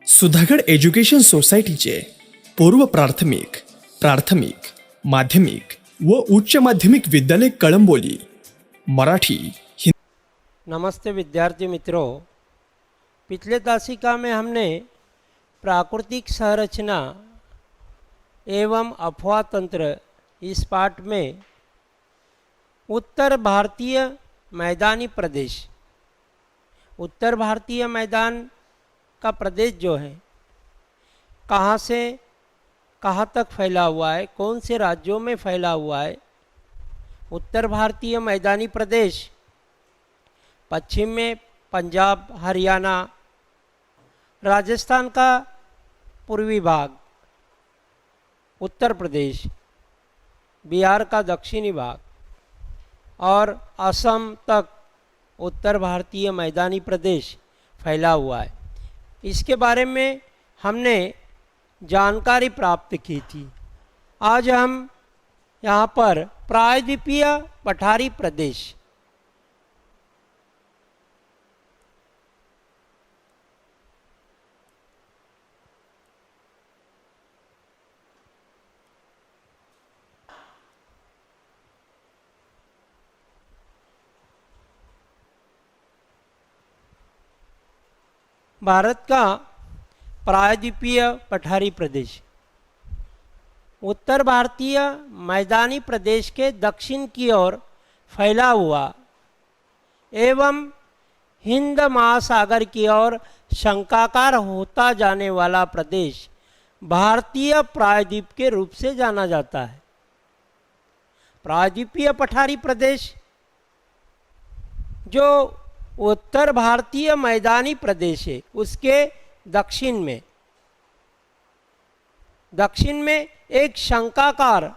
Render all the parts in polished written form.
Sudhagad education सोसायटीचे पूर्व प्राथमिक, प्राथमिक, माध्यमिक व उच्च माध्यमिक विद्यालय कळंबोली मराठी नमस्ते विद्यार्थी मित्रों, पिछले तासिका में हमने प्राकृतिक संरचना एवं अफवाह तंत्र इस पाठ में उत्तर भारतीय मैदानी प्रदेश, उत्तर भारतीय मैदान का प्रदेश जो है कहाँ से कहाँ तक फैला हुआ है, कौन से राज्यों में फैला हुआ है। उत्तर भारतीय मैदानी प्रदेश पश्चिम में पंजाब, हरियाणा, राजस्थान का पूर्वी भाग, उत्तर प्रदेश, बिहार का दक्षिणी भाग और असम तक उत्तर भारतीय मैदानी प्रदेश फैला हुआ है। इसके बारे में हमने जानकारी प्राप्त की थी। आज हम यहाँ पर प्रायद्वीपीय पठारी प्रदेश भारत का प्रायद्वीपीय पठारी प्रदेश उत्तर भारतीय मैदानी प्रदेश के दक्षिण की ओर फैला हुआ एवं हिंद महासागर की ओर शंक्वाकार होता जाने वाला प्रदेश भारतीय प्रायद्वीप के रूप से जाना जाता है। प्रायद्वीपीय पठारी प्रदेश जो उत्तर भारतीय मैदानी प्रदेश है, उसके दक्षिण में एक शंक्वाकार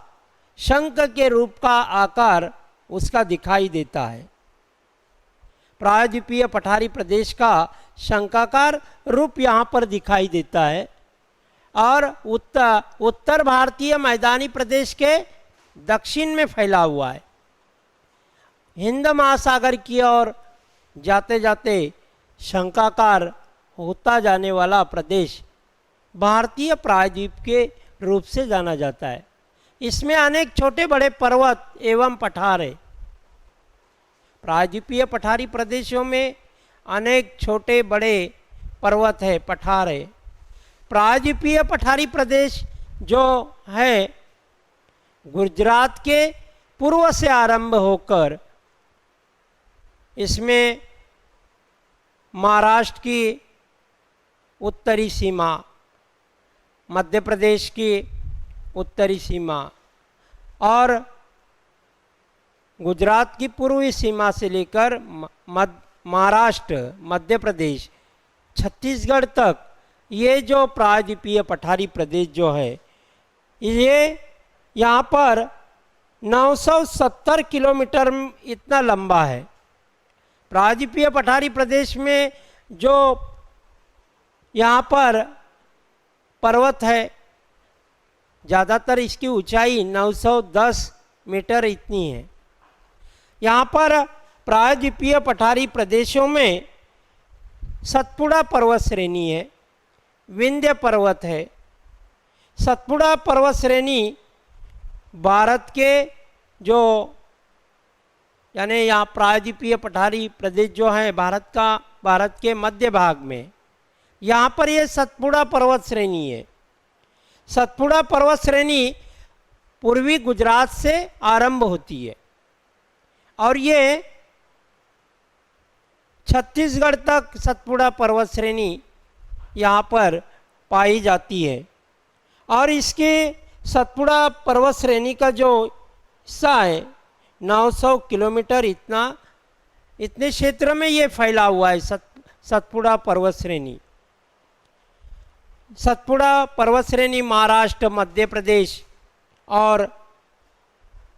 शंख के रूप का आकार उसका दिखाई देता है। प्रायद्वीपीय पठारी प्रदेश का शंक्वाकार रूप यहाँ पर दिखाई देता है और उत्तर भारतीय मैदानी प्रदेश के दक्षिण में फैला हुआ है। हिंद महासागर की ओर जाते जाते शंक्वाकार होता जाने वाला प्रदेश भारतीय प्रायद्वीप के रूप से जाना जाता है। इसमें अनेक छोटे बड़े पर्वत एवं पठार है। प्रायद्वीपीय पठारी प्रदेशों में अनेक छोटे बड़े पर्वत है, पठार है। प्रायद्वीपीय पठारी प्रदेश जो है गुजरात के पूर्व से आरंभ होकर इसमें महाराष्ट्र की उत्तरी सीमा, मध्य प्रदेश की उत्तरी सीमा और गुजरात की पूर्वी सीमा से लेकर महाराष्ट्र, मध्य प्रदेश, छत्तीसगढ़ तक ये जो प्रायद्वीपीय पठारी प्रदेश जो है ये यहाँ पर 970 किलोमीटर इतना लंबा है। प्रायद्वीपीय पठारी प्रदेश में जो यहाँ पर पर्वत है ज़्यादातर इसकी ऊंचाई 910 मीटर इतनी है। यहाँ पर प्रायद्वीपीय पठारी प्रदेशों में सतपुड़ा पर्वत श्रेणी है, विंध्य पर्वत है। सतपुड़ा पर्वत श्रेणी भारत के जो यानी यहाँ प्रायद्वीपीय पठारी प्रदेश जो है भारत के मध्य भाग में यहाँ पर ये सतपुड़ा पर्वत श्रेणी है। सतपुड़ा पर्वत श्रेणी पूर्वी गुजरात से आरंभ होती है और ये छत्तीसगढ़ तक सतपुड़ा पर्वत श्रेणी यहाँ पर पाई जाती है। और इसके सतपुड़ा पर्वत श्रेणी का जो हिस्सा है 900 किलोमीटर इतने क्षेत्र में ये फैला हुआ है। सतपुड़ा पर्वत श्रेणी महाराष्ट्र, मध्य प्रदेश और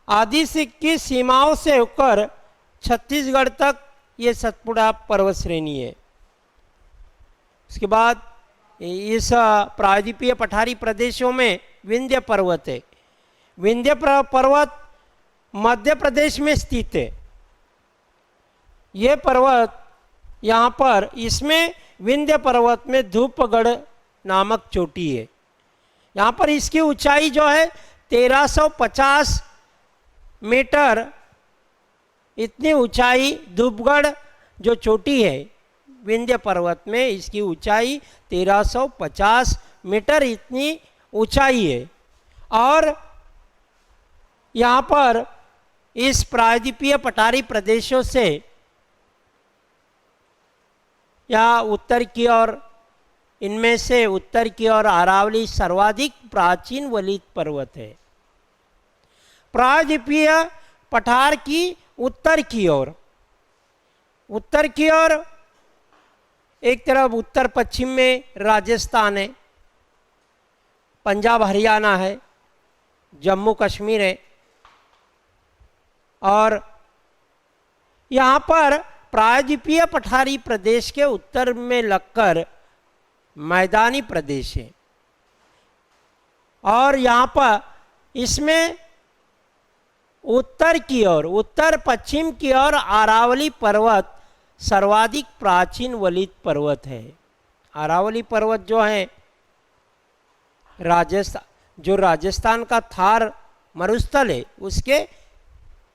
आदि से की सीमाओं से होकर छत्तीसगढ़ तक ये सतपुड़ा पर्वत श्रेणी है। उसके बाद इस प्रायद्वीपीय पठारी प्रदेशों में विंध्य पर्वत है। विंध्य पर्वत मध्य प्रदेश में स्थित है। ये पर्वत यहाँ पर इसमें विंध्य पर्वत में धूपगढ़ नामक चोटी है। यहाँ पर इसकी ऊंचाई जो है 1350 मीटर, इतनी ऊंचाई धूपगढ़ जो चोटी है विंध्य पर्वत में, इसकी ऊंचाई 1350 मीटर इतनी ऊंचाई है। और यहाँ पर इस प्रायद्वीपीय पठारी प्रदेशों से या उत्तर की ओर, इनमें से उत्तर की ओर अरावली सर्वाधिक प्राचीन वलित पर्वत है। प्रायद्वीपीय पठार की उत्तर की ओर, उत्तर की ओर एक तरफ उत्तर पश्चिम में राजस्थान है, पंजाब हरियाणा है, जम्मू कश्मीर है, और यहाँ पर प्रायद्वीपीय पठारी प्रदेश के उत्तर में लगकर मैदानी प्रदेश है। और यहाँ पर इसमें उत्तर की ओर, उत्तर पश्चिम की ओर अरावली पर्वत सर्वाधिक प्राचीन वलित पर्वत है। अरावली पर्वत जो है राजस्थान का थार मरुस्थल है उसके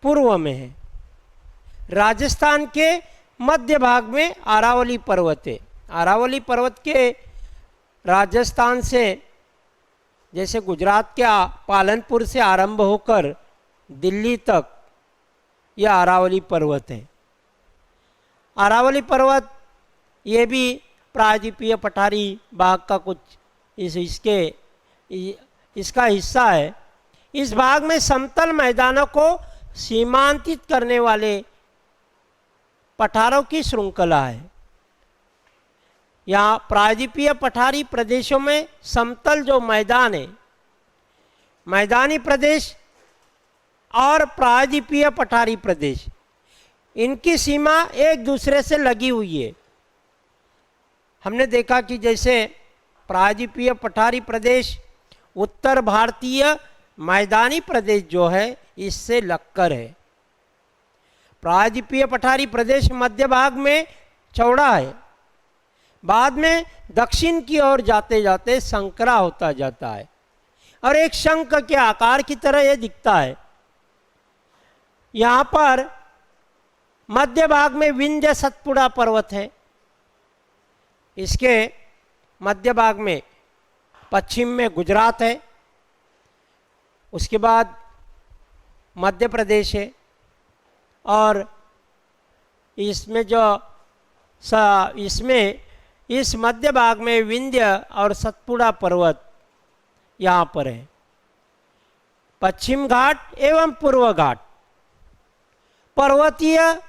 पूर्व में है। राजस्थान के मध्य भाग में अरावली पर्वत है। अरावली पर्वत के राजस्थान से, जैसे गुजरात के पालनपुर से आरंभ होकर दिल्ली तक यह अरावली पर्वत है। अरावली पर्वत ये भी प्रायद्वीपीय पठारी भाग का कुछ इसका हिस्सा है। इस भाग में समतल मैदानों को सीमांकित करने वाले पठारों की श्रृंखला है। यहाँ प्रायद्वीपीय पठारी प्रदेशों में समतल जो मैदान है, मैदानी प्रदेश और प्रायद्वीपीय पठारी प्रदेश, इनकी सीमा एक दूसरे से लगी हुई है। हमने देखा कि जैसे प्रायद्वीपीय पठारी प्रदेश उत्तर भारतीय मैदानी प्रदेश जो है इससे लगकर है। प्रायद्वीपीय पठारी प्रदेश मध्य भाग में चौड़ा है, बाद में दक्षिण की ओर जाते जाते संकरा होता जाता है और एक शंख के आकार की तरह यह दिखता है। यहाँ पर मध्य भाग में विंध्य सतपुड़ा पर्वत है। इसके मध्य भाग में पश्चिम में गुजरात है, उसके बाद मध्य प्रदेश है, और इसमें इस मध्य भाग में विंध्य और सतपुड़ा पर्वत यहाँ पर है। पश्चिम घाट एवं पूर्व घाट पर्वतीय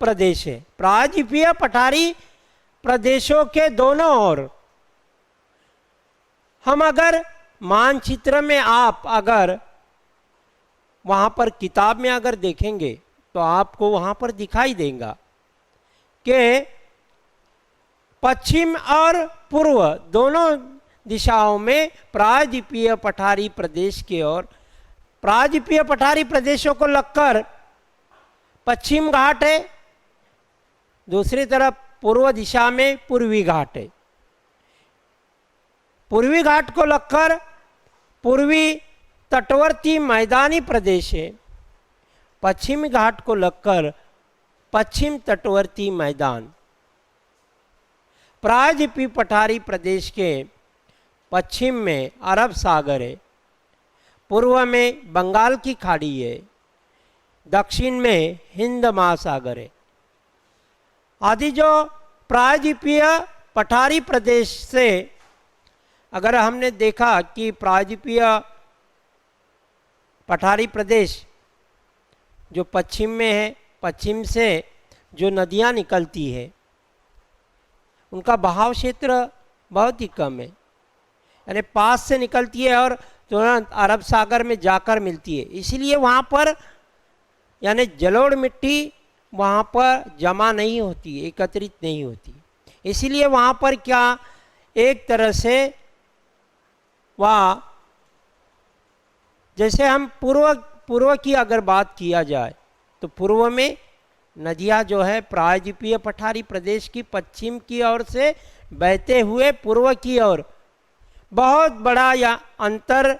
प्रदेश है। प्रायद्वीपीय पठारी प्रदेशों के दोनों ओर हम अगर मानचित्र में आप अगर वहाँ पर किताब में अगर देखेंगे तो आपको वहाँ पर दिखाई देगा कि पश्चिम और पूर्व दोनों दिशाओं में प्रायद्वीपीय पठारी प्रदेश की ओर, प्रायद्वीपीय पठारी प्रदेशों को लगकर पश्चिम घाट है, दूसरी तरफ पूर्व दिशा में पूर्वी घाट है। पूर्वी घाट को लगकर पूर्वी तटवर्ती मैदानी प्रदेश है, पश्चिमी घाट को लगकर पश्चिम तटवर्ती मैदान। प्रायद्वीपीय पठारी प्रदेश के पश्चिम में अरब सागर है, पूर्व में बंगाल की खाड़ी है, दक्षिण में हिंद महासागर है। आदि जो प्रायद्वीपीय पठारी प्रदेश से अगर हमने देखा कि प्रायद्वीपीय पठारी प्रदेश जो पश्चिम में है, पश्चिम से जो नदियाँ निकलती है उनका बहाव क्षेत्र बहुत ही कम है, यानी पास से निकलती है और तुरंत अरब सागर में जाकर मिलती है। इसीलिए वहाँ पर यानी जलोढ़ मिट्टी वहाँ पर जमा नहीं होती, एकत्रित नहीं होती। इसीलिए वहाँ पर क्या एक तरह से वहाँ, जैसे हम पूर्व की अगर बात किया जाए तो पूर्व में नदियाँ जो है प्रायद्वीपीय पठारी प्रदेश की पश्चिम की ओर से बहते हुए पूर्व की ओर बहुत बड़ा या अंतर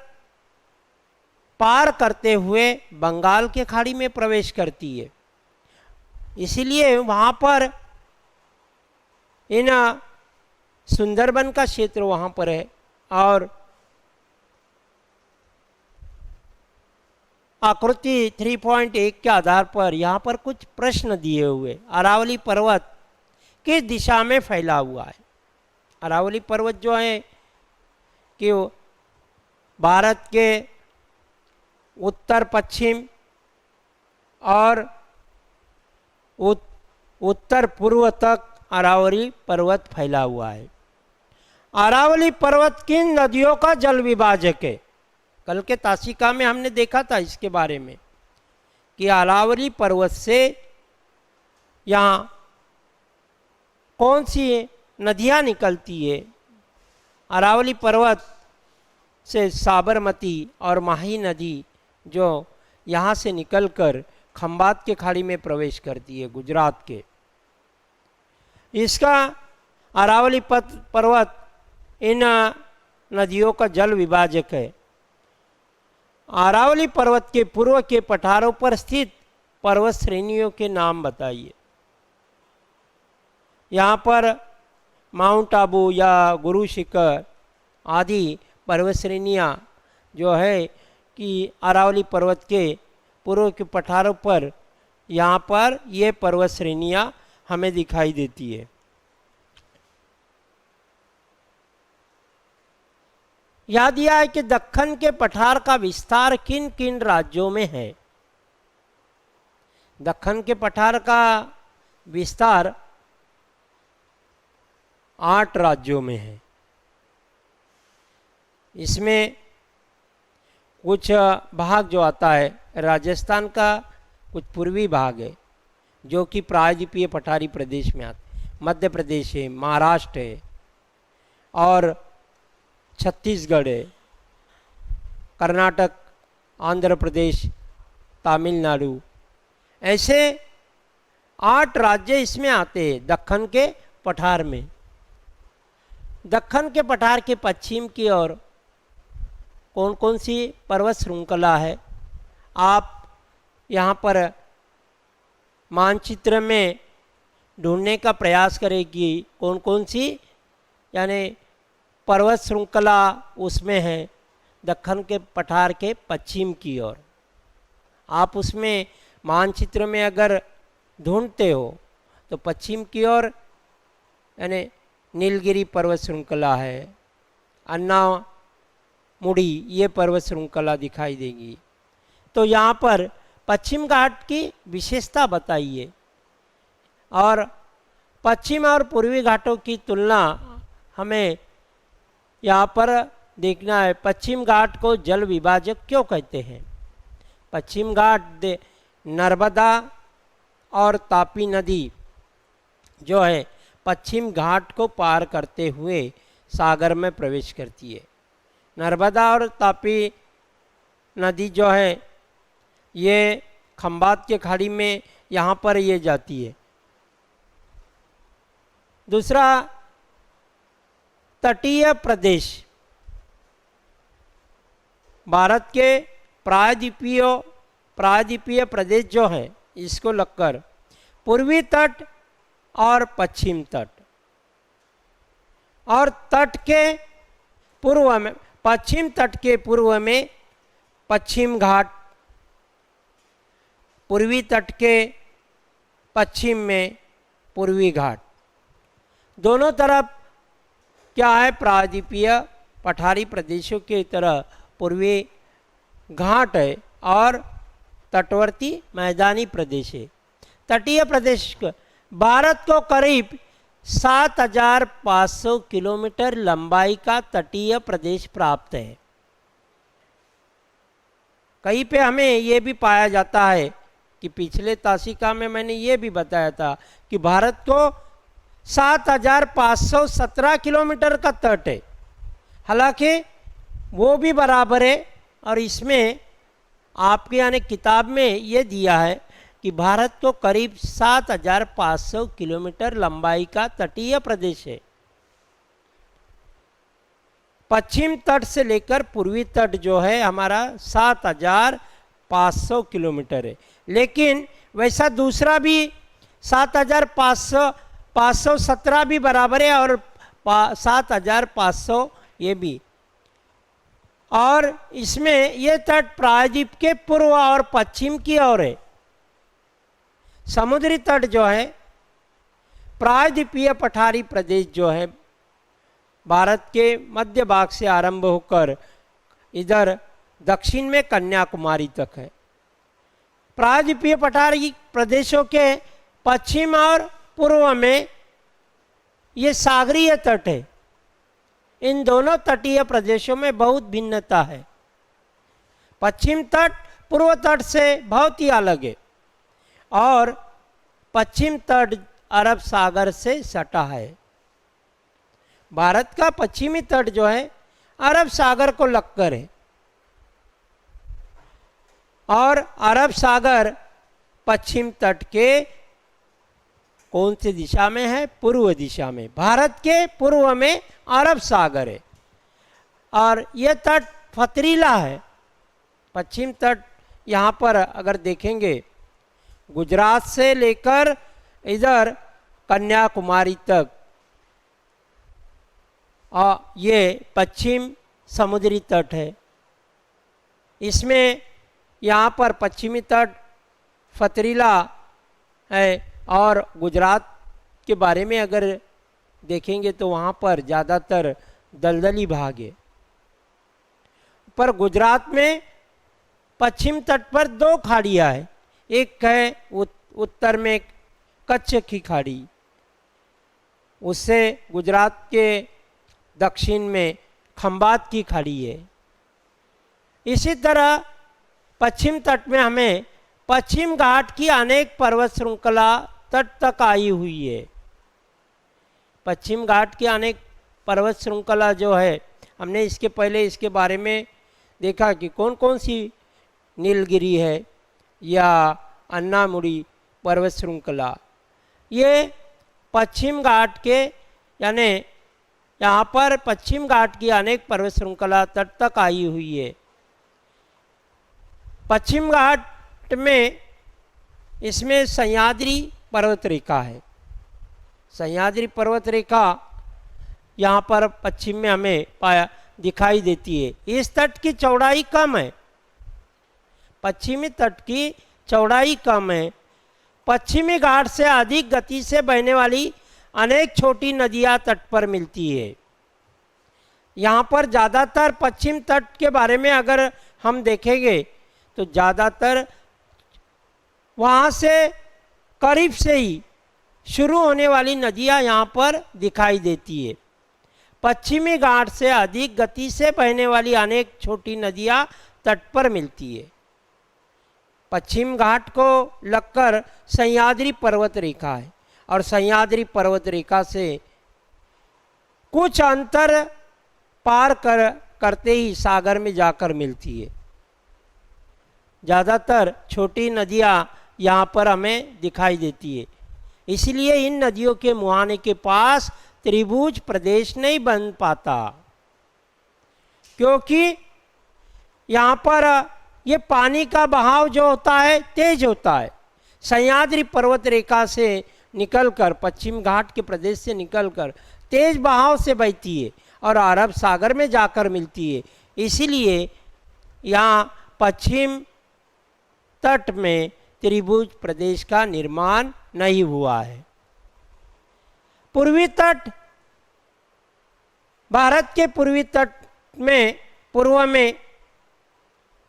पार करते हुए बंगाल के खाड़ी में प्रवेश करती है। इसीलिए वहाँ पर इन सुंदरबन का क्षेत्र वहाँ पर है और आकृति 3.1 के आधार पर यहाँ पर कुछ प्रश्न दिए हुए। अरावली पर्वत किस दिशा में फैला हुआ है? अरावली पर्वत जो है कि भारत के उत्तर पश्चिम और उत्तर पूर्व तक अरावली पर्वत फैला हुआ है। अरावली पर्वत किन नदियों का जल विभाजक है? कल के तासिका में हमने देखा था इसके बारे में कि अरावली पर्वत से यहाँ कौन सी नदियाँ निकलती है। अरावली पर्वत से साबरमती और माही नदी जो यहाँ से निकलकर खंबात के खाड़ी में प्रवेश करती है गुजरात के। इसका अरावली पर्वत इन नदियों का जल विभाजक है। अरावली पर्वत के पूर्व के पठारों पर स्थित पर्वत श्रेणियों के नाम बताइए। यहाँ पर माउंट आबू या गुरु शिखर आदि पर्वत श्रेणियाँ जो है कि अरावली पर्वत के पूर्व के पठारों पर यहाँ पर ये पर्वत श्रेणियाँ हमें दिखाई देती है। याद दिया है कि दक्कन के पठार का विस्तार किन किन राज्यों में है? दक्कन के पठार का विस्तार 8 राज्यों में है। इसमें कुछ भाग जो आता है राजस्थान का, कुछ पूर्वी भाग है जो कि प्रायद्वीपीय पठारी प्रदेश में आता है। मध्य प्रदेश है, महाराष्ट्र है और छत्तीसगढ़ है, कर्नाटक, आंध्र प्रदेश, तमिलनाडु, ऐसे 8 राज्य इसमें आते हैं दक्कन के पठार में। दक्कन के पठार के पश्चिम की ओर कौन कौन सी पर्वत श्रृंखला है? आप यहाँ पर मानचित्र में ढूंढने का प्रयास करें कि कौन कौन सी यानी पर्वत श्रृंखला उसमें है दक्कन के पठार के पश्चिम की ओर। आप उसमें मानचित्र में अगर ढूंढते हो तो पश्चिम की ओर यानी नीलगिरी पर्वत श्रृंखला है, अन्नामुड़ी ये पर्वत श्रृंखला दिखाई देगी। तो यहाँ पर पश्चिम घाट की विशेषता बताइए और पश्चिम और पूर्वी घाटों की तुलना हमें यहाँ पर देखना है। पश्चिम घाट को जल विभाजक क्यों कहते हैं? पश्चिम घाट नर्मदा और तापी नदी जो है पश्चिम घाट को पार करते हुए सागर में प्रवेश करती है। नर्मदा और तापी नदी जो है ये खंबात के खाड़ी में यहाँ पर ये जाती है। दूसरा, तटीय प्रदेश भारत के प्रायद्वीपीय प्रदेश जो है इसको लगकर पूर्वी तट और पश्चिम तट, और तट के पूर्व में पश्चिम तट के पूर्व में पश्चिम घाट, पूर्वी तट के पश्चिम में पूर्वी घाट। दोनों तरफ क्या है? प्रायद्वीपीय पठारी प्रदेशों के तरह पूर्वी घाट है और तटवर्ती मैदानी प्रदेश है। तटीय प्रदेश भारत को करीब 7,500 किलोमीटर लंबाई का तटीय प्रदेश प्राप्त है। कहीं पे हमें ये भी पाया जाता है कि पिछले तासिका में मैंने ये भी बताया था कि भारत को 7,517 किलोमीटर का तट है। हालांकि वो भी बराबर है और इसमें आपके यानी किताब में ये दिया है कि भारत को करीब 7,500 किलोमीटर लंबाई का तटीय प्रदेश है। पश्चिम तट से लेकर पूर्वी तट जो है हमारा 7,500 किलोमीटर है। लेकिन वैसा दूसरा भी 7,517 भी बराबर है और 7,500 ये भी। और इसमें ये तट प्रायद्वीप के पूर्व और पश्चिम की ओर है। समुद्री तट जो है प्रायद्वीपीय पठारी प्रदेश जो है भारत के मध्य भाग से आरंभ होकर इधर दक्षिण में कन्याकुमारी तक है। प्रायद्वीपीय पठारी प्रदेशों के पश्चिम और पूर्व में ये सागरीय तट है। इन दोनों तटीय प्रदेशों में बहुत भिन्नता है। पश्चिम तट पूर्व तट से बहुत ही अलग है और पश्चिम तट अरब सागर से सटा है। भारत का पश्चिमी तट जो है अरब सागर को लगकर है और अरब सागर पश्चिम तट के कौन सी दिशा में है? पूर्व दिशा में। भारत के पूर्व में अरब सागर है और यह तट पथरीला है। पश्चिम तट यहाँ पर अगर देखेंगे गुजरात से लेकर इधर कन्याकुमारी तक और ये पश्चिम समुद्री तट है। इसमें यहाँ पर पश्चिमी तट पथरीला है और गुजरात के बारे में अगर देखेंगे तो वहाँ पर ज़्यादातर दलदली भाग है। पर गुजरात में पश्चिम तट पर दो खाड़ियाँ हैं। एक है उत्तर में कच्छ की खाड़ी, उससे गुजरात के दक्षिण में खंबात की खाड़ी है। इसी तरह पश्चिम तट में हमें पश्चिम घाट की अनेक पर्वत श्रृंखला तट तक आई हुई है। पश्चिम घाट की अनेक पर्वत श्रृंखला जो है हमने इसके पहले इसके बारे में देखा कि कौन कौन सी नीलगिरी है या अन्नामुड़ी पर्वत श्रृंखला, ये पश्चिम घाट के यानी यहाँ पर पश्चिम घाट की अनेक पर्वत श्रृंखला तट तक आई हुई है। पश्चिम घाट में इसमें सह्याद्री पर्वत रेखा है। सह्याद्री पर्वत रेखा यहाँ पर पश्चिम में हमें दिखाई देती है। इस तट की चौड़ाई कम है, पश्चिमी तट की चौड़ाई कम है। पश्चिमी घाट से अधिक गति से बहने वाली अनेक छोटी नदियाँ तट पर मिलती है। यहाँ पर ज़्यादातर पश्चिम तट के बारे में अगर हम देखेंगे तो ज़्यादातर वहाँ से करीब से ही शुरू होने वाली नदियाँ यहाँ पर दिखाई देती है। पश्चिमी घाट से अधिक गति से बहने वाली अनेक छोटी नदियाँ तट पर मिलती है। पश्चिम घाट को लगकर सह्याद्री पर्वत रेखा है और सह्याद्री पर्वत रेखा से कुछ अंतर पार करते ही सागर में जाकर मिलती है। ज़्यादातर छोटी नदियाँ यहाँ पर हमें दिखाई देती है। इसलिए इन नदियों के मुहाने के पास त्रिभुज प्रदेश नहीं बन पाता, क्योंकि यहाँ पर ये पानी का बहाव जो होता है तेज होता है। सह्याद्री पर्वत रेखा से निकलकर पश्चिम घाट के प्रदेश से निकलकर तेज बहाव से बहती है और अरब सागर में जाकर मिलती है। इसीलिए यहाँ पश्चिम तट में त्रिभुज प्रदेश का निर्माण नहीं हुआ है। पूर्वी तट, भारत के पूर्वी तट में पूर्व में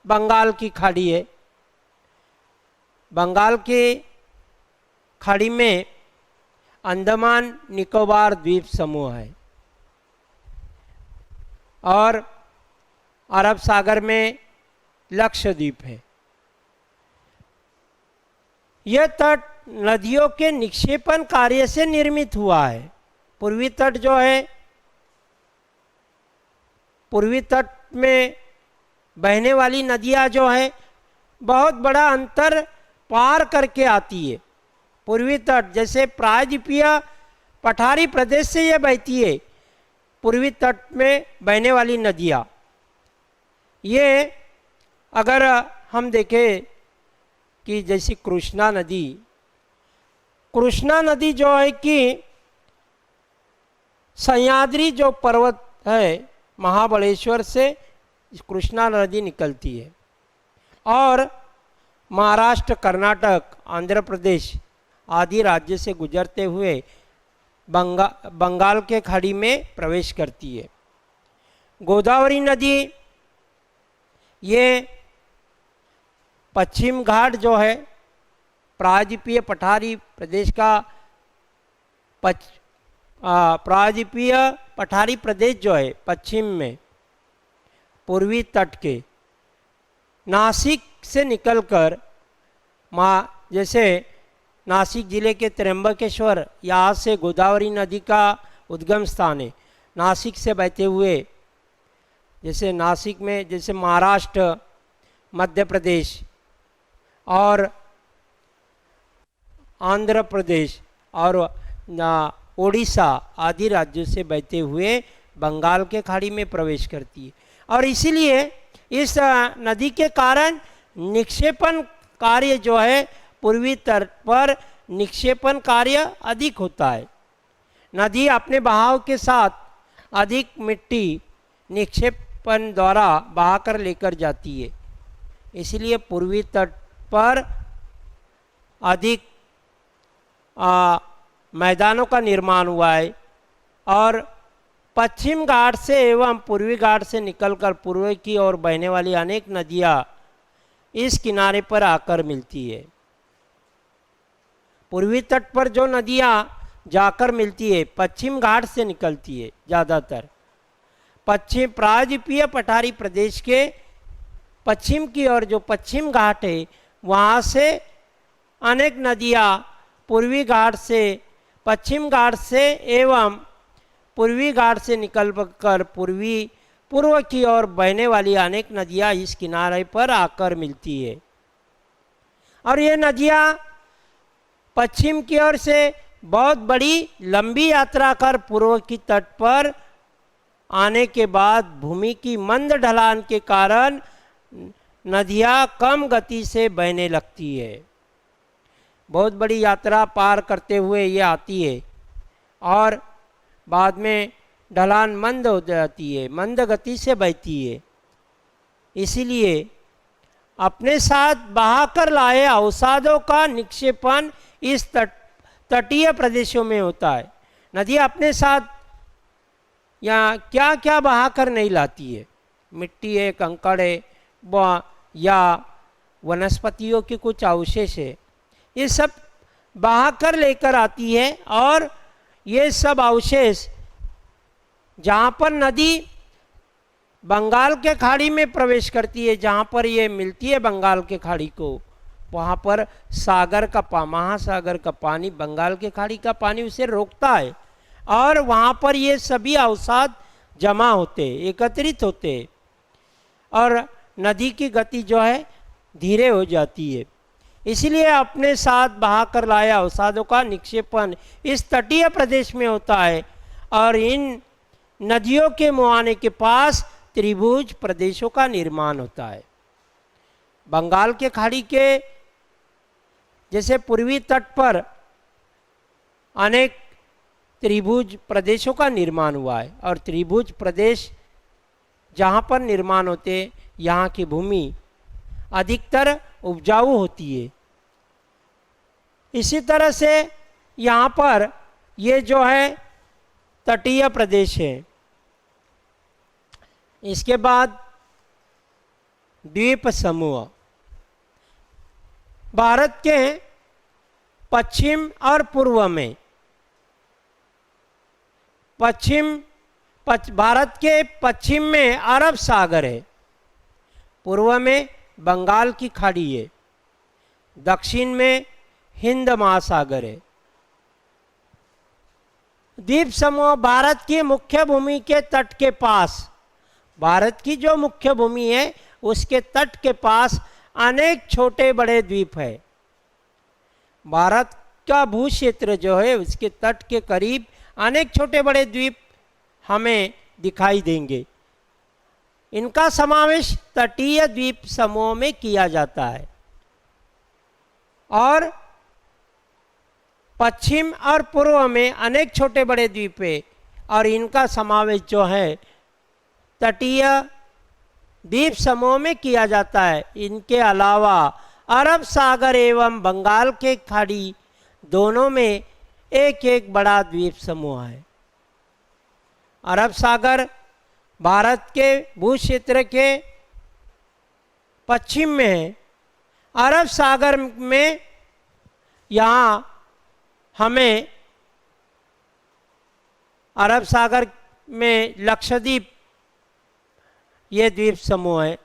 बंगाल की खाड़ी है। बंगाल की खाड़ी में अंडमान निकोबार द्वीप समूह है और अरब सागर में लक्षद्वीप है। यह तट नदियों के निक्षेपण कार्य से निर्मित हुआ है। पूर्वी तट जो है, पूर्वी तट में बहने वाली नदियाँ जो है बहुत बड़ा अंतर पार करके आती है। पूर्वी तट जैसे प्रायद्वीपीय पठारी प्रदेश से यह बहती है, पूर्वी तट में बहने वाली नदियाँ, ये अगर हम देखें कि जैसी कृष्णा नदी जो है कि सह्याद्री जो पर्वत है महाबलेश्वर से कृष्णा नदी निकलती है और महाराष्ट्र, कर्नाटक, आंध्र प्रदेश आदि राज्य से गुजरते हुए बंगाल के खाड़ी में प्रवेश करती है। गोदावरी नदी ये पश्चिम घाट जो है प्रायद्वीपीय पठारी प्रदेश का प्रायद्वीपीय पठारी प्रदेश जो है पश्चिम में पूर्वी तट के नासिक से निकलकर जैसे नासिक जिले के त्र्यंबकेश्वर, यहाँ से गोदावरी नदी का उद्गम स्थान है। नासिक से बहते हुए जैसे नासिक में जैसे महाराष्ट्र, मध्य प्रदेश और आंध्र प्रदेश और ओडिशा आदि राज्यों से बहते हुए बंगाल के खाड़ी में प्रवेश करती है और इसीलिए इस नदी के कारण निक्षेपण कार्य जो है पूर्वी तट पर निक्षेपण कार्य अधिक होता है। नदी अपने बहाव के साथ अधिक मिट्टी निक्षेपण द्वारा बहाकर लेकर जाती है, इसलिए पूर्वी तट पर अधिक मैदानों का निर्माण हुआ है और पश्चिम घाट से एवं पूर्वी घाट से निकलकर पूर्व की ओर बहने वाली अनेक नदियाँ इस किनारे पर आकर मिलती है। पूर्वी तट पर जो नदियाँ जाकर मिलती है पश्चिम घाट से निकलती है ज़्यादातर। पश्चिम प्रायद्वीपीय पठारी प्रदेश के पश्चिम की ओर जो पश्चिम घाट है वहाँ से अनेक नदियाँ पूर्वी घाट से, पश्चिम घाट से एवं पूर्वी घाट से निकलकर पूर्व की ओर बहने वाली अनेक नदियाँ इस किनारे पर आकर मिलती है और ये नदियाँ पश्चिम की ओर से बहुत बड़ी लंबी यात्रा कर पूर्व की तट पर आने के बाद भूमि की मंद ढलान के कारण नदियाँ कम गति से बहने लगती है। बहुत बड़ी यात्रा पार करते हुए ये आती है और बाद में ढलान मंद हो जाती है, मंद गति से बहती है। इसीलिए अपने साथ बहाकर लाए अवसादों का निक्षेपण इस तटीय प्रदेशों में होता है। नदी अपने साथ यहाँ क्या क्या बहाकर नहीं लाती है, मिट्टी है, कंकड़ है या वनस्पतियों के कुछ अवशेष है, ये सब बहाकर लेकर आती है और ये सब अवशेष जहाँ पर नदी बंगाल के खाड़ी में प्रवेश करती है, जहाँ पर ये मिलती है बंगाल के खाड़ी को, वहाँ पर महासागर का पानी, बंगाल के खाड़ी का पानी उसे रोकता है और वहाँ पर ये सभी अवसाद जमा होते, एकत्रित होते और नदी की गति जो है धीरे हो जाती है। इसलिए अपने साथ बहाकर लाया अवसादों का निक्षेपण इस तटीय प्रदेश में होता है और इन नदियों के मुहाने के पास त्रिभुज प्रदेशों का निर्माण होता है। बंगाल के खाड़ी के जैसे पूर्वी तट पर अनेक त्रिभुज प्रदेशों का निर्माण हुआ है और त्रिभुज प्रदेश जहाँ पर निर्माण होते यहाँ की भूमि अधिकतर उपजाऊ होती है। इसी तरह से यहाँ पर ये जो है तटीय प्रदेश है। इसके बाद द्वीप समूह भारत के पश्चिम और पूर्व में, भारत के पश्चिम में अरब सागर है, पूर्व में बंगाल की खाड़ी है, दक्षिण में हिंद महासागर है। द्वीप समूह भारत की मुख्य भूमि के तट के पास, भारत की जो मुख्य भूमि है उसके तट के पास अनेक छोटे बड़े द्वीप है। भारत का भू क्षेत्र जो है उसके तट के करीब अनेक छोटे बड़े द्वीप हमें दिखाई देंगे। इनका समावेश तटीय द्वीप समूह में किया जाता है और पश्चिम और पूर्व में अनेक छोटे बड़े द्वीप है और इनका समावेश जो है तटीय द्वीप समूह में किया जाता है। इनके अलावा अरब सागर एवं बंगाल के खाड़ी दोनों में एक एक बड़ा द्वीप समूह है। अरब सागर भारत के भू क्षेत्र के पश्चिम में है। अरब सागर में यहाँ हमें अरब सागर में लक्षद्वीप ये द्वीप समूह है।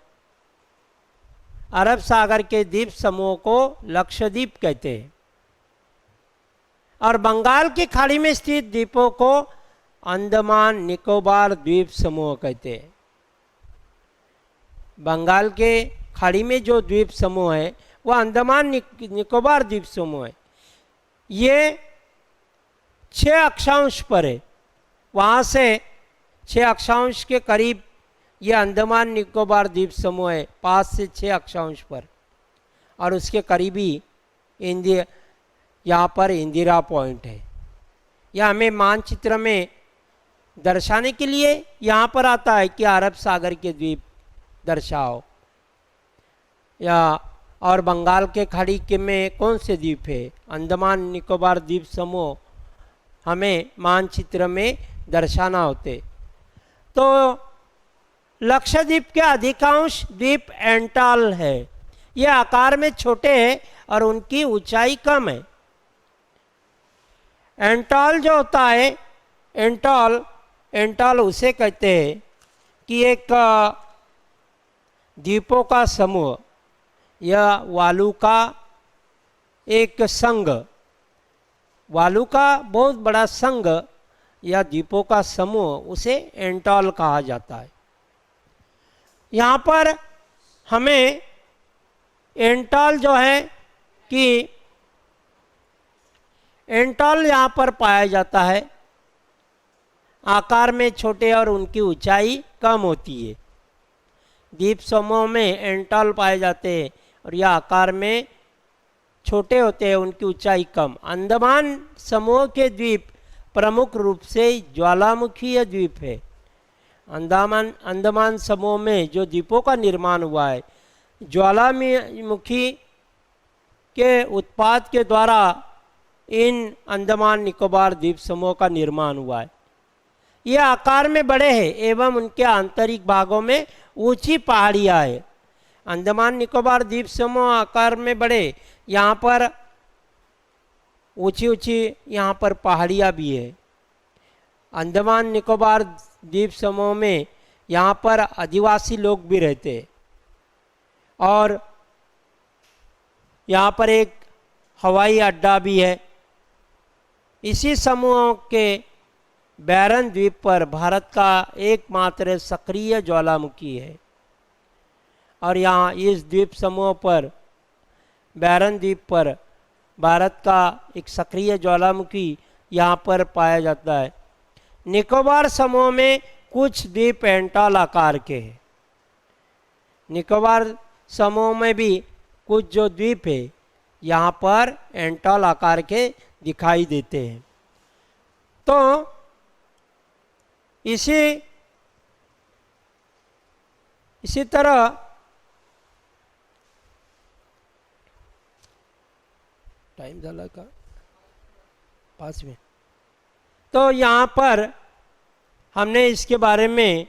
अरब सागर के द्वीप समूह को लक्षद्वीप कहते हैं और बंगाल की खाड़ी में स्थित द्वीपों को अंडमान निकोबार द्वीप समूह कहते हैं। बंगाल के खाड़ी में जो द्वीप समूह है वह अंडमान निकोबार द्वीप समूह है। ये 6 अक्षांश पर है। वहाँ से 6 अक्षांश के करीब ये अंडमान निकोबार द्वीप समूह है, 5 से 6 अक्षांश पर। और उसके करीबी यहाँ पर इंदिरा पॉइंट है। यह हमें मानचित्र में दर्शाने के लिए यहाँ पर आता है कि अरब सागर के द्वीप दर्शाओ या और बंगाल के खाड़ी के में कौन से द्वीप है। अंडमान निकोबार द्वीप समूह हमें मानचित्र में दर्शाना होते। तो लक्षद्वीप के अधिकांश द्वीप एंटॉल है। ये आकार में छोटे हैं और उनकी ऊंचाई कम है। एंटॉल जो होता है, एंटॉल उसे कहते हैं कि एक द्वीपों का समूह या वालू का एक संघ, वालू का बहुत बड़ा संघ या द्वीपों का समूह, उसे एंटॉल कहा जाता है। यहाँ पर हमें एंटॉल जो है कि एंटॉल यहाँ पर पाया जाता है। आकार में छोटे और उनकी ऊंचाई कम होती है। द्वीप समूह में एंटॉल पाए जाते हैं और यह आकार में छोटे होते हैं, उनकी ऊंचाई कम। अंडमान समूह के द्वीप प्रमुख रूप से ज्वालामुखीय द्वीप है। अंडमान समूह में जो द्वीपों का निर्माण हुआ है, ज्वालामुखी के उत्पाद के द्वारा इन अंडमान निकोबार द्वीप समूह का निर्माण हुआ है। ये आकार में बड़े हैं एवं उनके आंतरिक भागों में ऊंची पहाड़ियाँ हैं। अंडमान निकोबार द्वीप समूह आकार में बड़े, यहाँ पर ऊंची ऊंची यहाँ पर पहाड़ियाँ भी है। अंडमान निकोबार द्वीप समूह में यहाँ पर आदिवासी लोग भी रहते हैं और यहाँ पर एक हवाई अड्डा भी है। इसी समूह के बैरन द्वीप पर भारत का एकमात्र सक्रिय ज्वालामुखी है और यहाँ इस द्वीप समूह पर, बैरन द्वीप पर भारत का एक सक्रिय ज्वालामुखी यहाँ पर पाया जाता है। निकोबार समूह में कुछ द्वीप एंटॉल आकार के हैं। निकोबार समूह में भी कुछ जो द्वीप है यहाँ पर एंटॉल आकार के दिखाई देते हैं। तो इसी तरह टाइम झाला का 5 मिनट। तो यहाँ पर हमने इसके बारे में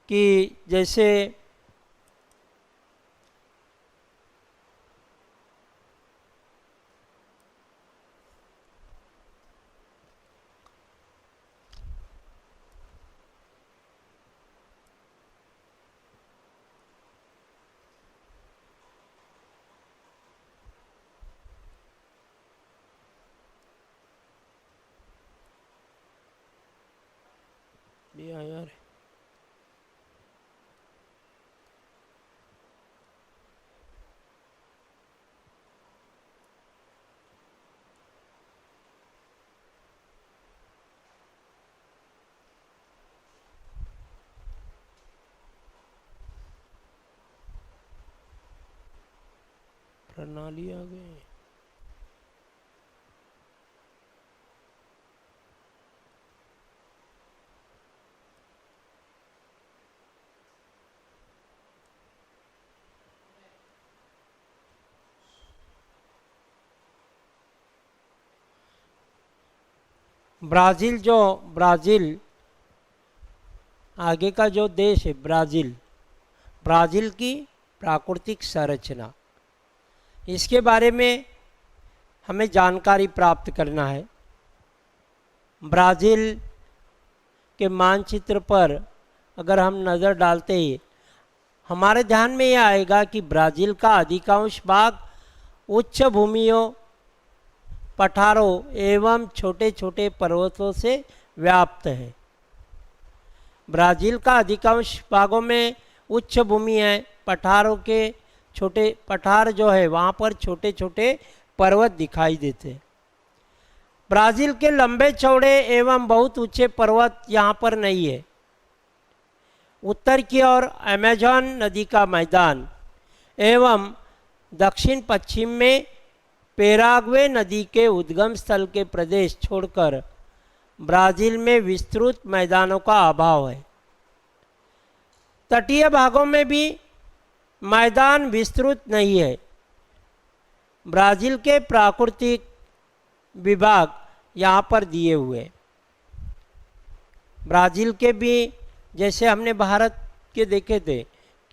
कि जैसे यार प्रणाली आ गई। ब्राज़ील आगे का जो देश है ब्राज़ील की प्राकृतिक संरचना, इसके बारे में हमें जानकारी प्राप्त करना है। ब्राज़ील के मानचित्र पर अगर हम नज़र डालते ही हमारे ध्यान में यह आएगा कि ब्राज़ील का अधिकांश भाग उच्च भूमियों, पठारों एवं छोटे छोटे पर्वतों से व्याप्त है। ब्राज़ील का अधिकांश भागों में उच्च भूमि है, पठारों के छोटे पठार जो है वहाँ पर छोटे छोटे पर्वत दिखाई देते हैं। ब्राज़ील के लंबे चौड़े एवं बहुत ऊंचे पर्वत यहाँ पर नहीं है। उत्तर की ओर अमेज़न नदी का मैदान एवं दक्षिण पश्चिम में पैराग्वे नदी के उद्गम स्थल के प्रदेश छोड़कर ब्राज़ील में विस्तृत मैदानों का अभाव है। तटीय भागों में भी मैदान विस्तृत नहीं है। ब्राज़ील के प्राकृतिक विभाग यहाँ पर दिए हुए। ब्राज़ील के भी जैसे हमने भारत के देखे थे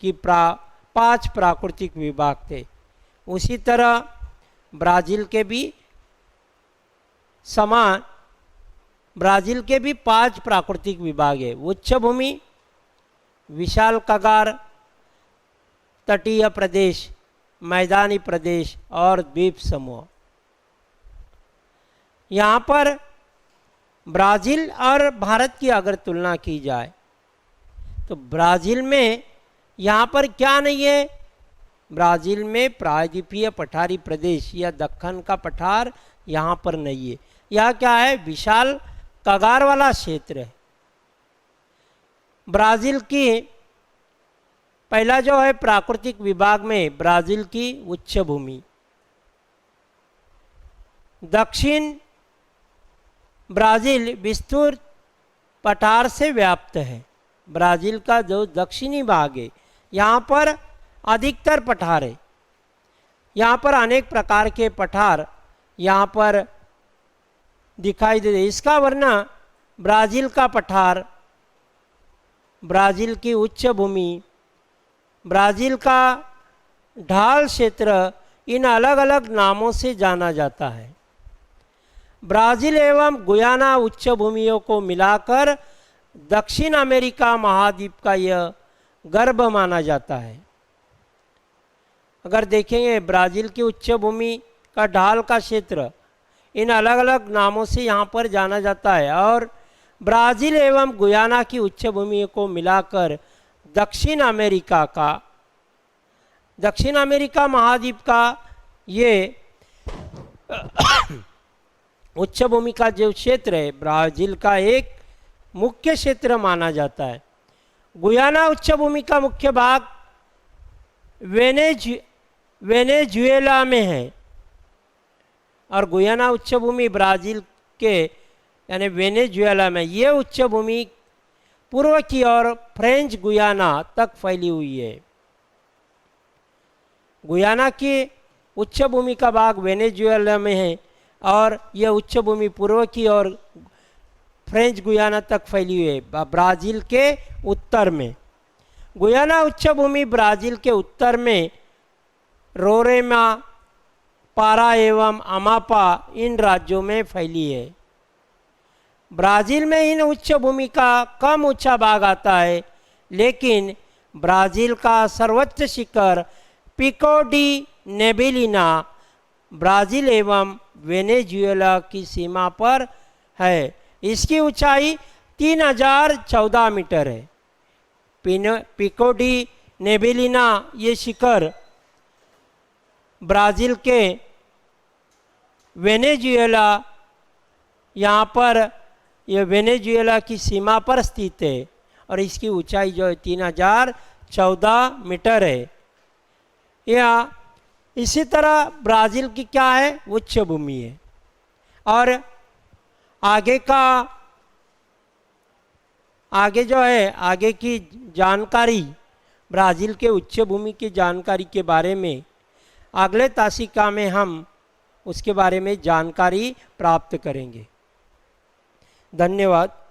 कि 5 प्राकृतिक विभाग थे, उसी तरह ब्राज़ील के भी समान ब्राज़ील के भी 5 प्राकृतिक विभाग है। उच्च भूमि, विशाल कगार, तटीय प्रदेश, मैदानी प्रदेश और द्वीप समूह। यहाँ पर ब्राज़ील और भारत की अगर तुलना की जाए तो ब्राज़ील में यहाँ पर क्या नहीं है? ब्राज़ील में प्रायद्वीपीय पठारी प्रदेश या दक्कन का पठार यहाँ पर नहीं है। यह क्या है? विशाल कगार वाला क्षेत्र है। ब्राज़ील की पहला जो है प्राकृतिक विभाग में ब्राज़ील की उच्च भूमि, दक्षिण ब्राज़ील विस्तृत पठार से व्याप्त है। ब्राज़ील का जो दक्षिणी भाग है यहाँ पर अधिकतर पठार है। यहाँ पर अनेक प्रकार के पठार यहाँ पर दिखाई देते। इसका वर्णन ब्राज़ील का पठार, ब्राज़ील की उच्च भूमि, ब्राज़ील का ढाल क्षेत्र, इन अलग अलग नामों से जाना जाता है। ब्राज़ील एवं गुयाना उच्च भूमियों को मिलाकर दक्षिण अमेरिका महाद्वीप का यह गर्भ माना जाता है। अगर देखेंगे ब्राज़ील की उच्च भूमि का ढाल का क्षेत्र इन अलग अलग नामों से यहाँ पर जाना जाता है, और ब्राज़ील एवं गुयाना की उच्च भूमि को मिलाकर दक्षिण अमेरिका महाद्वीप का ये उच्च भूमि का जो क्षेत्र है ब्राज़ील का एक मुख्य क्षेत्र माना जाता है। गुयाना उच्च भूमि का मुख्य भाग वेनेजुएला में है, और गुयाना उच्च भूमि ब्राज़ील के यानी वेनेजुएला में। ये उच्च भूमि पूर्व की ओर फ्रेंच गुयाना तक फैली हुई है। गुयाना की उच्च भूमि का भाग वेनेजुएला में है और यह उच्च भूमि पूर्व की ओर फ्रेंच गुयाना तक फैली हुई है ब्राज़ील के उत्तर में। गुयाना उच्च भूमि ब्राज़ील के उत्तर में रोरेमा, पारा एवं अमापा इन राज्यों में फैली है। ब्राज़ील में इन उच्च भूमि का कम ऊंचा भाग आता है, लेकिन ब्राज़ील का सर्वोच्च शिखर पिको डी नेबिलिना ब्राज़ील एवं वेनेजुएला की सीमा पर है। इसकी ऊंचाई 3014 मीटर है। पिको डी नेबिलिना ये शिखर ब्राज़ील के वेनेजुएला यहाँ पर यह वेनेजुएला की सीमा पर स्थित है और इसकी ऊंचाई जो है 3014 मीटर है। यह इसी तरह ब्राज़ील की क्या है, उच्च भूमि है। और आगे जो है, आगे की जानकारी ब्राज़ील के उच्च भूमि की जानकारी के बारे में अगले तासिका में हम उसके बारे में जानकारी प्राप्त करेंगे। धन्यवाद।